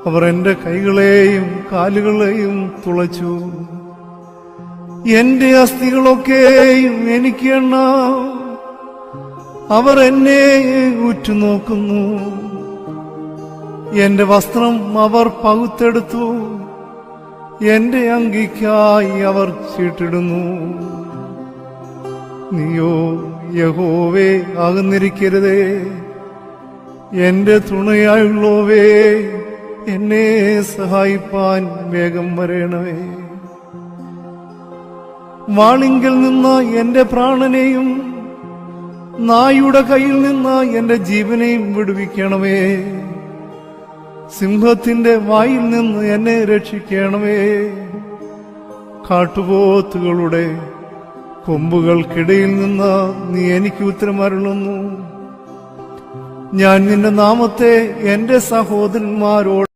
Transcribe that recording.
അവർ എന്റെ കൈകളെയും കാലുകളെയും തുളച്ചു. എന്റെ അസ്ഥികളൊക്കെയും എനിക്ക് എണ്ണാം. അവർ എന്നെ ഉറ്റുനോക്കുന്നു. എന്റെ വസ്ത്രം അവർ പകുത്തെടുത്തു. എന്റെ അങ്കിക്കായി അവർ ചീട്ടിടുന്നു. നീയോ യഹോവേ അകന്നിരിക്കരുതേ. എന്റെ തുണയായുള്ളോവേ, എന്നെ സഹായിപ്പാൻ വേഗം വരേണമേ. വാളിങ്കൽ നിന്ന് എന്റെ പ്രാണനെയും നായുടെ കയ്യിൽ നിന്ന് എന്റെ ജീവനെയും വിടുവിക്കണമേ. സിംഹത്തിന്റെ വായിൽ നിന്ന് എന്നെ രക്ഷിക്കണമേ. കാട്ടുപോത്തുകളുടെ കൊമ്പുകൾക്കിടയിൽ നിന്ന് നീ എനിക്ക് ഉത്തരമരുളുന്നു. ഞാൻ നിന്റെ നാമത്തെ എന്റെ സഹോദരന്മാരോട്